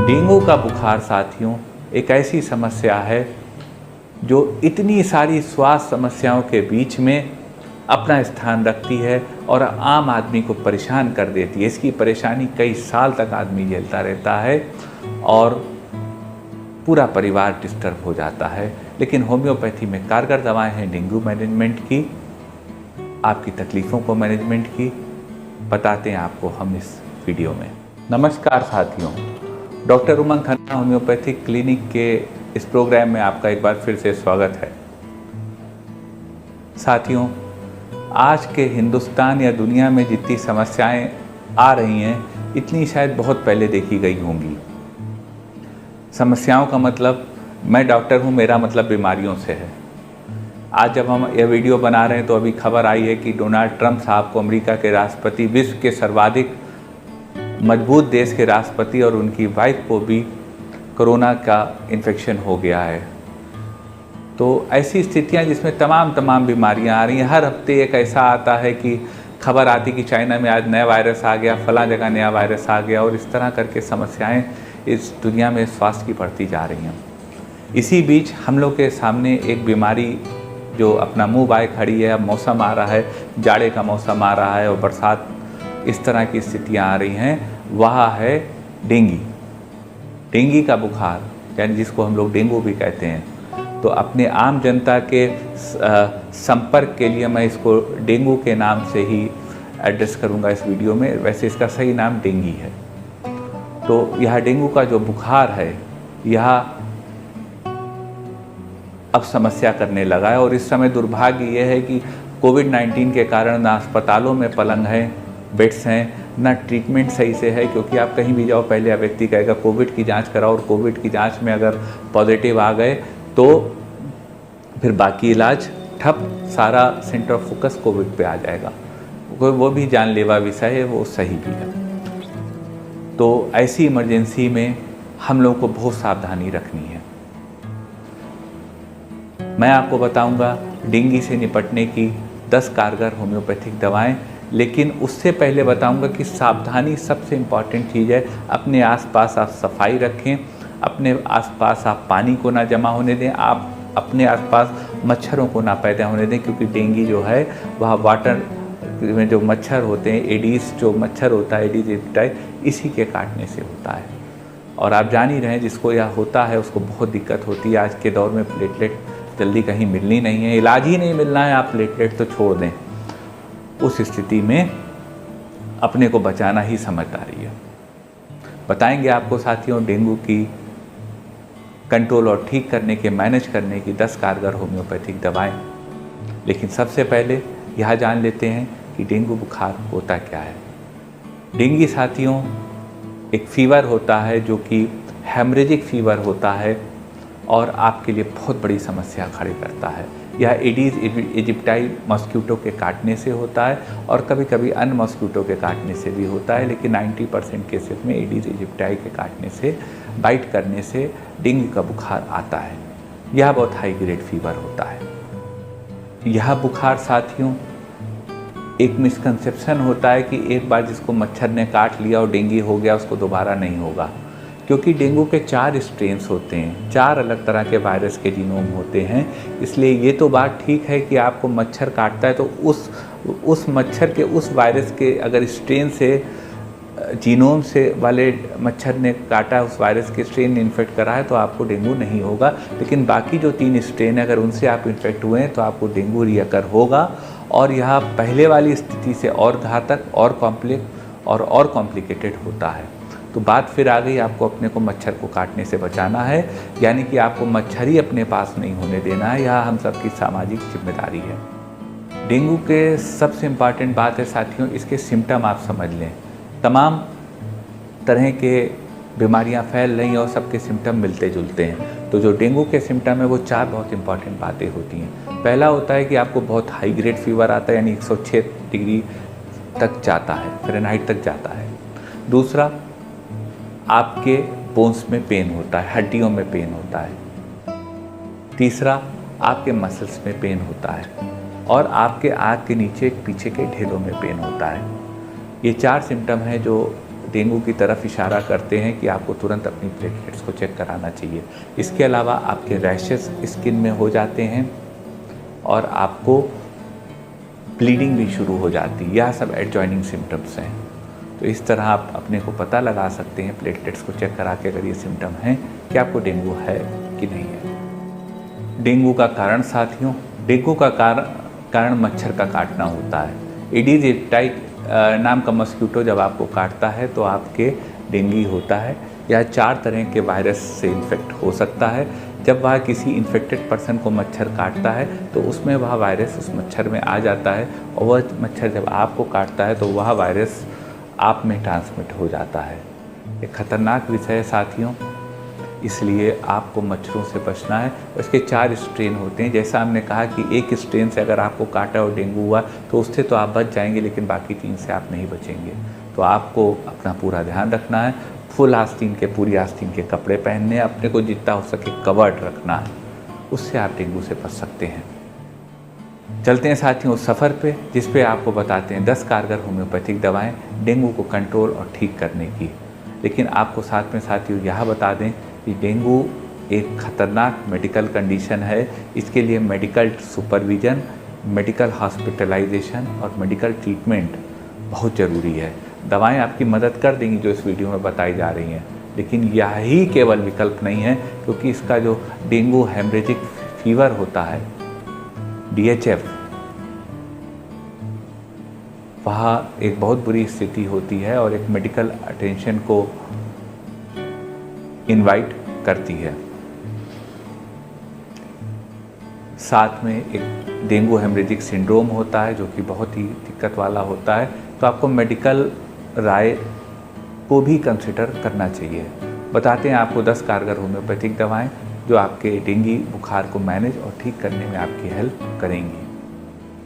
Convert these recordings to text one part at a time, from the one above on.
Dengue का बुखार साथियों एक ऐसी समस्या है जो इतनी सारी स्वास्थ्य समस्याओं के बीच में अपना स्थान रखती है और आम आदमी को परेशान कर देती है। इसकी परेशानी कई साल तक आदमी झेलता रहता है और पूरा परिवार डिस्टर्ब हो जाता है। लेकिन होम्योपैथी में कारगर दवाएं हैं डेंगू मैनेजमेंट की, आपकी तकलीफ़ों को मैनेजमेंट की बताते हैं आपको हम इस वीडियो में। नमस्कार साथियों, डॉक्टर उमंग खन्ना होम्योपैथिक क्लिनिक के इस प्रोग्राम में आपका एक बार फिर से स्वागत है। साथियों, आज के हिंदुस्तान या दुनिया में जितनी समस्याएं आ रही हैं इतनी शायद बहुत पहले देखी गई होंगी। समस्याओं का मतलब, मैं डॉक्टर हूं, मेरा मतलब बीमारियों से है। आज जब हम यह वीडियो बना रहे हैं तो अभी खबर आई है कि डोनाल्ड ट्रंप साहब को, अमेरिका के राष्ट्रपति, विश्व के सर्वाधिक मजबूत देश के राष्ट्रपति, और उनकी वाइफ को भी कोरोना का इन्फेक्शन हो गया है। तो ऐसी स्थितियां जिसमें तमाम बीमारियां आ रही हैं। हर हफ्ते एक ऐसा आता है कि खबर आती कि चाइना में आज नया वायरस आ गया, फलां जगह नया वायरस आ गया, और इस तरह करके समस्याएं इस दुनिया में स्वास्थ्य की बढ़ती जा रही हैं। इसी बीच हम लोग के सामने एक बीमारी जो अपना मुंह बाए खड़ी है। अब मौसम आ रहा है, जाड़े का मौसम आ रहा है और बरसात, इस तरह की स्थितियां आ रही हैं। वह है डेंगू का बुखार, यानी जिसको हम लोग डेंगू भी कहते हैं। तो अपने आम जनता के संपर्क के लिए मैं इसको डेंगू के नाम से ही एड्रेस करूंगा इस वीडियो में। वैसे इसका सही नाम डेंगू है। तो यह डेंगू का जो बुखार है यह अब समस्या करने लगा है। और इस समय दुर्भाग्य यह है कि कोविड-19 के कारण ना अस्पतालों में पलंग है, बेड्स हैं, ना ट्रीटमेंट सही से है। क्योंकि आप कहीं भी जाओ, पहले व्यक्ति कहेगा कोविड की जांच कराओ, और कोविड की जांच में अगर पॉजिटिव आ गए तो फिर बाकी इलाज ठप, सारा सेंटर ऑफ फोकस कोविड पे आ जाएगा। वो भी जानलेवा विषय है, वो सही भी है। तो ऐसी इमरजेंसी में हम लोगों को बहुत सावधानी रखनी है। मैं आपको बताऊंगा डेंगू से निपटने की 10 कारगर होम्योपैथिक दवाएं, लेकिन उससे पहले बताऊंगा कि सावधानी सबसे इम्पॉर्टेंट चीज़ है। अपने आसपास आप सफाई रखें, अपने आसपास आप पानी को ना जमा होने दें, आप अपने आसपास मच्छरों को ना पैदा होने दें। क्योंकि डेंगू जो है वह वाटर में जो मच्छर होते हैं, एडीज जो मच्छर होता है, एडीज एजिप्टाई, इसी के काटने से होता है। और आप जान ही रहे हैं जिसको यह होता है उसको बहुत दिक्कत होती है। आज के दौर में प्लेटलेट जल्दी कहीं मिलनी नहीं है, इलाज ही नहीं मिलना है, आप प्लेटलेट तो छोड़ दें। उस स्थिति में अपने को बचाना ही समझदारी है। बताएंगे आपको साथियों डेंगू की कंट्रोल और ठीक करने के, मैनेज करने की 10 कारगर होम्योपैथिक दवाएं। लेकिन सबसे पहले यह जान लेते हैं कि डेंगू बुखार होता क्या है। डेंगू साथियों एक फीवर होता है जो कि हेमरेजिक फीवर होता है और आपके लिए बहुत बड़ी समस्या खड़ी करता है। यह एडीज इजिप्टाई मॉस्किटो के काटने से होता है और कभी कभी अन्य मॉस्किटो के काटने से भी होता है। लेकिन 90% केसेस में एडीज इजिप्टाई के काटने से, बाइट करने से डेंगू का बुखार आता है। यह बहुत हाई ग्रेड फीवर होता है। यह बुखार साथियों एक मिसकंसेप्शन होता है कि एक बार जिसको मच्छर ने काट लिया और डेंगू हो गया उसको दोबारा नहीं होगा। क्योंकि डेंगू के 4 स्ट्रेन्स होते हैं, 4 अलग तरह के वायरस के जीनोम होते हैं। इसलिए ये तो बात ठीक है कि आपको मच्छर काटता है तो उस मच्छर के, उस वायरस के अगर स्ट्रेन से, जीनोम से वाले मच्छर ने काटा, उस वायरस के स्ट्रेन ने इन्फेक्ट करा है तो आपको डेंगू नहीं होगा। लेकिन बाकी जो 3 स्ट्रेन है अगर उनसे आप इन्फेक्ट हुए हैं तो आपको डेंगू रिअकर होगा। और यह पहले वाली स्थिति से और घातक, और कॉम्प्लेक्स और कॉम्प्लिकेटेड होता है। तो बात फिर आ गई, आपको अपने को मच्छर को काटने से बचाना है, यानी कि आपको मच्छर ही अपने पास नहीं होने देना है। यह हम सबकी सामाजिक जिम्मेदारी है। डेंगू के सबसे इम्पॉर्टेंट बात है साथियों, इसके सिम्टम आप समझ लें। तमाम तरह के बीमारियां फैल रही हैं और सबके सिम्टम मिलते जुलते हैं। तो जो डेंगू के सिम्टम है वो 4 बहुत इंपॉर्टेंट बातें होती हैं। पहला होता है कि आपको बहुत हाई ग्रेड फीवर आता है, यानी 106 डिग्री तक जाता है, फ़ारेनहाइट तक जाता है। दूसरा, आपके बोन्स में पेन होता है, हड्डियों में पेन होता है। तीसरा, आपके मसल्स में पेन होता है। और आपके आँख के नीचे पीछे के ढेलों में पेन होता है। ये 4 सिम्टम हैं जो डेंगू की तरफ इशारा करते हैं कि आपको तुरंत अपनी प्लेटलेट्स को चेक कराना चाहिए। इसके अलावा आपके रैशेस स्किन में हो जाते हैं और आपको ब्लीडिंग भी शुरू हो जाती है। यह सब एडजॉइनिंग सिम्टम्स हैं। तो इस तरह आप अपने को पता लगा सकते हैं प्लेटलेट्स को चेक करा के, अगर ये सिम्टम हैं कि आपको डेंगू है कि नहीं है। डेंगू का कारण साथियों, डेंगू का कारण मच्छर का काटना होता है। एडीज एजिप्टाई नाम का मस्कीटो जब आपको काटता है तो आपके डेंगू होता है। यह 4 तरह के वायरस से इन्फेक्ट हो सकता है। जब वह किसी इन्फेक्टेड पर्सन को मच्छर काटता है तो उसमें वह वायरस उस मच्छर में आ जाता है और वह मच्छर जब आपको काटता है तो वह वायरस आप में ट्रांसमिट हो जाता है। एक खतरनाक विषय है साथियों, इसलिए आपको मच्छरों से बचना है। उसके 4 स्ट्रेन होते हैं। जैसा हमने कहा कि एक स्ट्रेन से अगर आपको काटा और डेंगू हुआ तो उससे तो आप बच जाएंगे, लेकिन बाकी 3 से आप नहीं बचेंगे। तो आपको अपना पूरा ध्यान रखना है, फुल आस्तीन के, पूरी आस्तीन के कपड़े पहनने हैं, अपने को जितना हो सके कवर्ड रखना है, उससे आप डेंगू से बच सकते हैं। चलते हैं साथियों उस सफ़र पे जिस पे आपको बताते हैं 10 कारगर होम्योपैथिक दवाएं डेंगू को कंट्रोल और ठीक करने की। लेकिन आपको साथ में साथियों यह बता दें कि डेंगू एक ख़तरनाक मेडिकल कंडीशन है। इसके लिए मेडिकल सुपरविज़न, मेडिकल हॉस्पिटलाइजेशन और मेडिकल ट्रीटमेंट बहुत ज़रूरी है। दवाएं आपकी मदद कर देंगी जो इस वीडियो में बताई जा रही हैं, लेकिन यही केवल विकल्प नहीं है, क्योंकि इसका जो डेंगू हेमरेजिक फीवर होता है DHF, वह एक बहुत बुरी स्थिति होती है और एक मेडिकल अटेंशन को इनवाइट करती है। साथ में एक डेंगू हेमरेजिक सिंड्रोम होता है जो कि बहुत ही दिक्कत वाला होता है। तो आपको मेडिकल राय को भी कंसिडर करना चाहिए। बताते हैं आपको 10 कारगर होम्योपैथिक दवाएं जो आपके डेंगू बुखार को मैनेज और ठीक करने में आपकी हेल्प करेंगी।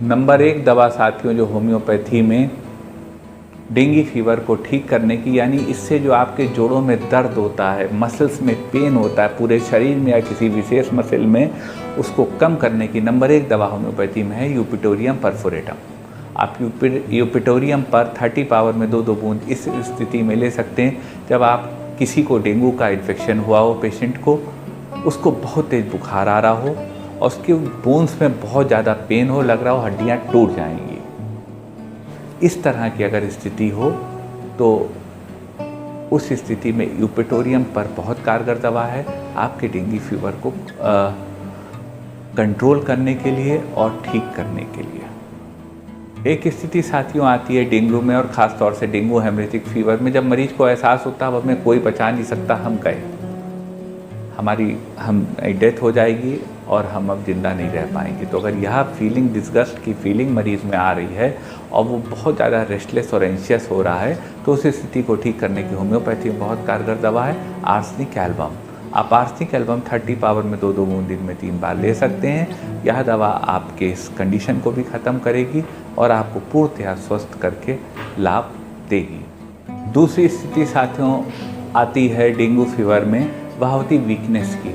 नंबर 1 दवा साथियों जो होम्योपैथी में डेंगू फीवर को ठीक करने की, यानी इससे जो आपके जोड़ों में दर्द होता है, मसल्स में पेन होता है पूरे शरीर में या किसी विशेष मसल में, उसको कम करने की नंबर 1 दवा होम्योपैथी में है यूपिटोरियम परफोरेटम। आप यूपिटोरियम पर 30 पावर में 2-2 बूंद इस स्थिति में ले सकते हैं जब आप किसी को डेंगू का इन्फेक्शन हुआ हो, पेशेंट को, उसको बहुत तेज़ बुखार आ रहा हो और उसके बोन्स में बहुत ज़्यादा पेन हो, लग रहा हो हड्डियाँ टूट जाएंगी। इस तरह की अगर स्थिति हो तो उस स्थिति में यूपिटोरियम पर बहुत कारगर दवा है आपके डेंगू फीवर को कंट्रोल करने के लिए और ठीक करने के लिए। एक स्थिति साथियों आती है डेंगू में और ख़ास तौर से डेंगू हेमरेजिक फीवर में, जब मरीज को एहसास होता है अब हमें कोई बचा नहीं सकता, हम गए, हम डेथ हो जाएगी और हम अब जिंदा नहीं रह पाएंगे। तो अगर यह फीलिंग, डिस्गस्ट की फीलिंग मरीज़ में आ रही है और वो बहुत ज़्यादा रेस्टलेस और एंशियस हो रहा है, तो उस स्थिति को ठीक करने की होम्योपैथी में बहुत कारगर दवा है आर्सेनिक एल्बम। आप आर्सेनिक एल्बम 30 पावर में 2-2 बूंद दिन में 3 बार ले सकते हैं। यह दवा आपके इस कंडीशन को भी ख़त्म करेगी और आपको पूर्णतः स्वस्थ करके लाभ देगी। दूसरी स्थिति साथियों आती है डेंगू फीवर में, वह होती वीकनेस की,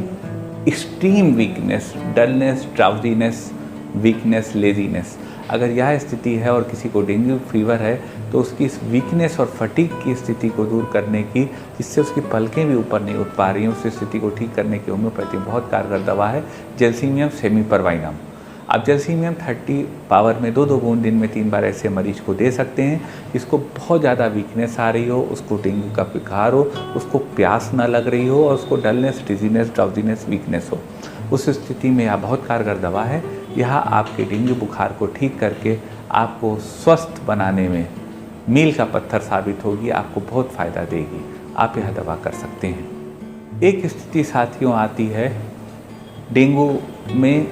extreme weakness, dullness, drowsiness, weakness, laziness. अगर यह स्थिति है और किसी को डेंगू फीवर है तो उसकी इस वीकनेस और फटीग की स्थिति को दूर करने की, जिससे उसकी पलकें भी ऊपर नहीं उठ पा रही हैं, उस स्थिति को ठीक करने की होम्योपैथी बहुत कारगर दवा है जेल्सीमियम सेमीपरवाइनम। आप जेल्सीमियम 30 पावर में 2-2 बूंद दिन में 3 बार ऐसे मरीज को दे सकते हैं जिसको बहुत ज़्यादा वीकनेस आ रही हो, उसको डेंगू का बुखार हो, उसको प्यास ना लग रही हो और उसको डलनेस, डिजीनेस, ड्राउजीनेस, वीकनेस हो। उस स्थिति में यह बहुत कारगर दवा है। यह आपके डेंगू बुखार को ठीक करके आपको स्वस्थ बनाने में मील का पत्थर साबित होगी, आपको बहुत फ़ायदा देगी। आप यह दवा कर सकते हैं। एक स्थिति साथियों आती है डेंगू में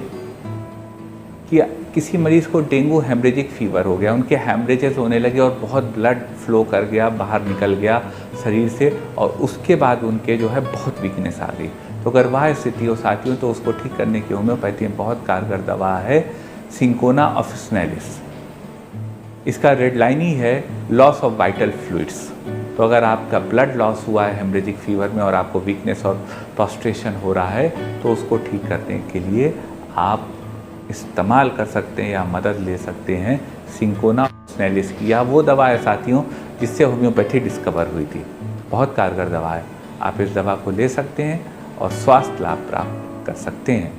कि किसी मरीज़ को डेंगू हेमरेजिक फीवर हो गया, उनके हेमरेजेस होने लगे और बहुत ब्लड फ्लो कर गया, बाहर निकल गया शरीर से, और उसके बाद उनके जो है बहुत वीकनेस आ गई। तो अगर वह स्थिति हो साथियों तो उसको ठीक करने की होम्योपैथी में बहुत कारगर दवा है सिंकोना ऑफिसनैलिस। इसका रेड लाइन ही है लॉस ऑफ वाइटल फ्लूइड्स। तो अगर आपका ब्लड लॉस हुआ है हेमरेजिक फीवर में और आपको वीकनेस और प्रोस्ट्रेशन हो रहा है तो उसको ठीक करने के लिए आप इस्तेमाल कर सकते हैं या मदद ले सकते हैं सिंकोना ऑफिसनैलिस की। या वो दवा है साथियों जिससे होम्योपैथी डिस्कवर हुई थी। बहुत कारगर दवा है, आप इस दवा को ले सकते हैं और स्वास्थ्य लाभ प्राप्त कर सकते हैं।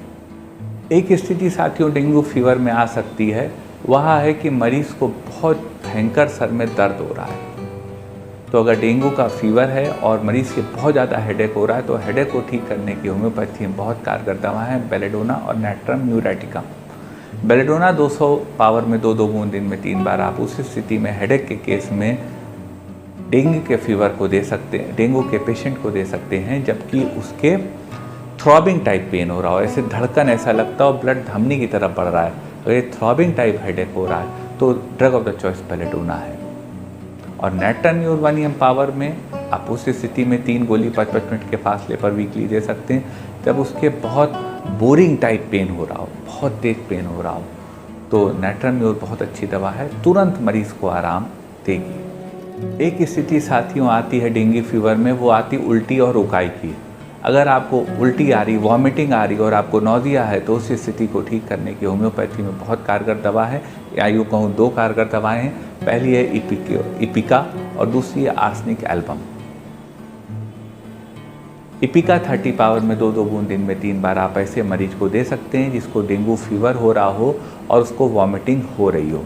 एक स्थिति साथियों डेंगू फीवर में आ सकती है, वह है कि मरीज़ को बहुत भयंकर सर में दर्द हो रहा है। तो अगर डेंगू का फीवर है और मरीज़ के बहुत ज़्यादा हेडेक हो रहा है, तो हेडेक को ठीक करने की होम्योपैथी में बहुत कारगर दवा है बेलेडोना और नैट्रम न्यूरेटिकम। बेलेडोना 200 पावर में 2-2 बूंद दिन में 3 बार आप उस स्थिति में हेडेक के केस में डेंगू के फीवर को दे सकते हैं, डेंगू के पेशेंट को दे सकते हैं, जबकि उसके थ्रॉबिंग टाइप पेन हो रहा हो, ऐसे धड़कन ऐसा लगता हो ब्लड धमनी की तरफ बढ़ रहा है, अगर ये थ्रॉबिंग टाइप हेडेक हो रहा है तो drug of the choice belladonna है। और नैट्रम न्यूरवानियम पावर में आप उस स्थिति में 3 गोली 5-5 मिनट के फासले पर वीकली दे सकते हैं, जब उसके बहुत बोरिंग टाइप पेन हो रहा हो, बहुत तेज पेन हो रहा हो, तो नैट्रम न्यूर बहुत अच्छी दवा है, तुरंत मरीज़ को आराम देगी। एक स्थिति साथियों आती है डेंगू फीवर में, वो आती उल्टी और उकाई की। अगर आपको उल्टी आ रही, वॉमिटिंग आ रही और आपको नौजिया है, तो उस स्थिति को ठीक करने की होम्योपैथी में बहुत कारगर दवा है, या यूँ कहूँ 2 कारगर दवाएं हैं। पहली है इपिका और दूसरी है आर्सेनिक एल्बम। इपिका 30 पावर में 2-2 बूंद दिन में 3 बार आप ऐसे मरीज को दे सकते हैं जिसको डेंगू फीवर हो रहा हो और उसको वॉमिटिंग हो रही हो।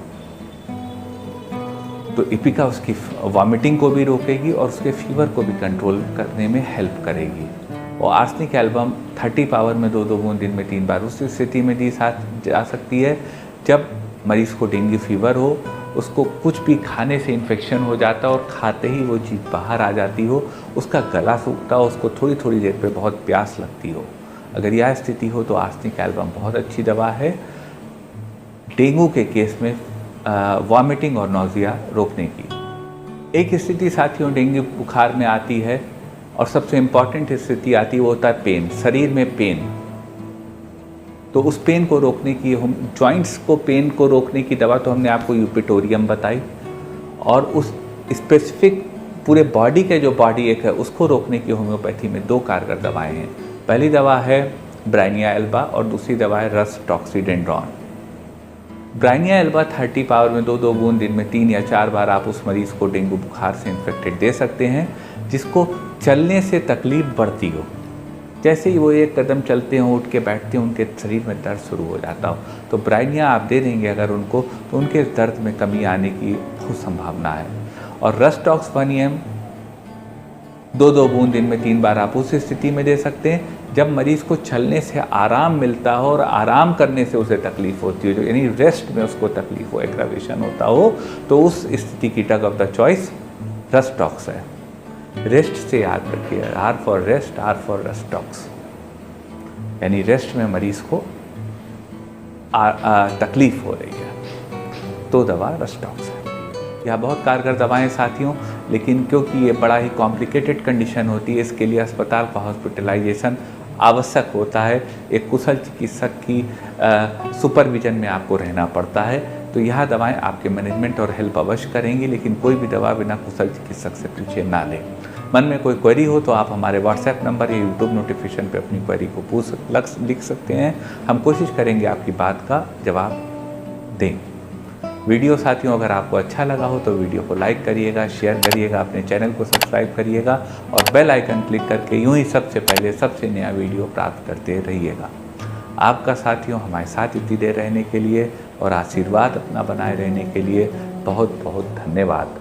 तो इपिका उसकी वॉमिटिंग को भी रोकेगी और उसके फीवर को भी कंट्रोल करने में हेल्प करेगी। और आर्सेनिक एल्बम 30 पावर में 2-2 बूंद दिन में 3 बार उस स्थिति में दी जा सकती है जब मरीज़ को डेंगू फीवर हो, उसको कुछ भी खाने से इन्फेक्शन हो जाता है और खाते ही वो चीज़ बाहर आ जाती हो, उसका गला सूखता हो, उसको थोड़ी थोड़ी देर पे बहुत प्यास लगती हो। अगर यह स्थिति हो तो आर्सेनिक एल्बम बहुत अच्छी दवा है डेंगू के केस में वॉमिटिंग और नौजिया रोकने की। एक स्थिति साथियों डेंगू बुखार में आती है और सबसे इम्पॉर्टेंट स्थिति आती है, वो होता है पेन, शरीर में पेन। तो उस पेन को रोकने की, हम जॉइंट्स को पेन को रोकने की दवा तो हमने आपको यूपिटोरियम बताई, और उस स्पेसिफिक पूरे बॉडी के जो बॉडी एक है उसको रोकने की होम्योपैथी में 2 कारगर दवाएं हैं। पहली दवा है ब्राइनिया एल्बा और दूसरी दवा है रस टॉक्सीडेंड्रॉन। ब्राइनिया एल्बा 30 पावर में 2-2 बूंद दिन में 3 या 4 बार आप उस मरीज़ को डेंगू बुखार से इन्फेक्टेड दे सकते हैं जिसको चलने से तकलीफ बढ़ती हो। जैसे ही वो 1 कदम चलते हो, उठ के बैठते हैं, उनके शरीर में दर्द शुरू हो जाता हो, तो ब्राइनिया आप दे देंगे अगर उनको, तो उनके दर्द में कमी आने की बहुत संभावना है। और रसटॉक्सवानियम 2-2 बूंद दिन में 3 बार आप उस स्थिति में दे सकते हैं जब मरीज़ को चलने से आराम मिलता हो और आराम करने से उसे तकलीफ़ होती हो, जो यानी रेस्ट में उसको तकलीफ हो, एग्रावेशन होता हो, तो उस स्थिति की drug of the choice rhus tox है। रेस्ट से याद रखिए, R for rest, R for rhus tox, यानी रेस्ट में मरीज़ को तकलीफ हो रही है तो दवा रसटॉक्स है। यह बहुत कारगर दवाएं साथियों, लेकिन क्योंकि ये बड़ा ही कॉम्प्लिकेटेड कंडीशन होती है, इसके लिए अस्पताल का हॉस्पिटलाइजेशन आवश्यक होता है। एक कुशल चिकित्सक की सुपरविजन में आपको रहना पड़ता है। तो यह दवाएं आपके मैनेजमेंट और हेल्प अवश्य करेंगी, लेकिन कोई भी दवा बिना कुशल चिकित्सक से पीछे ना लें। मन में कोई क्वेरी हो तो आप हमारे व्हाट्सएप नंबर या यूट्यूब नोटिफिकेशन पे अपनी क्वेरी को लिख सकते हैं। हम कोशिश करेंगे आपकी बात का जवाब दें। वीडियो साथियों अगर आपको अच्छा लगा हो तो वीडियो को लाइक करिएगा, शेयर करिएगा, अपने चैनल को सब्सक्राइब करिएगा और बेल आइकन क्लिक करके यूं ही सबसे पहले सबसे नया वीडियो प्राप्त करते रहिएगा। आपका साथियों हमारे साथ इतनी देर रहने के लिए और आशीर्वाद अपना बनाए रहने के लिए बहुत बहुत धन्यवाद।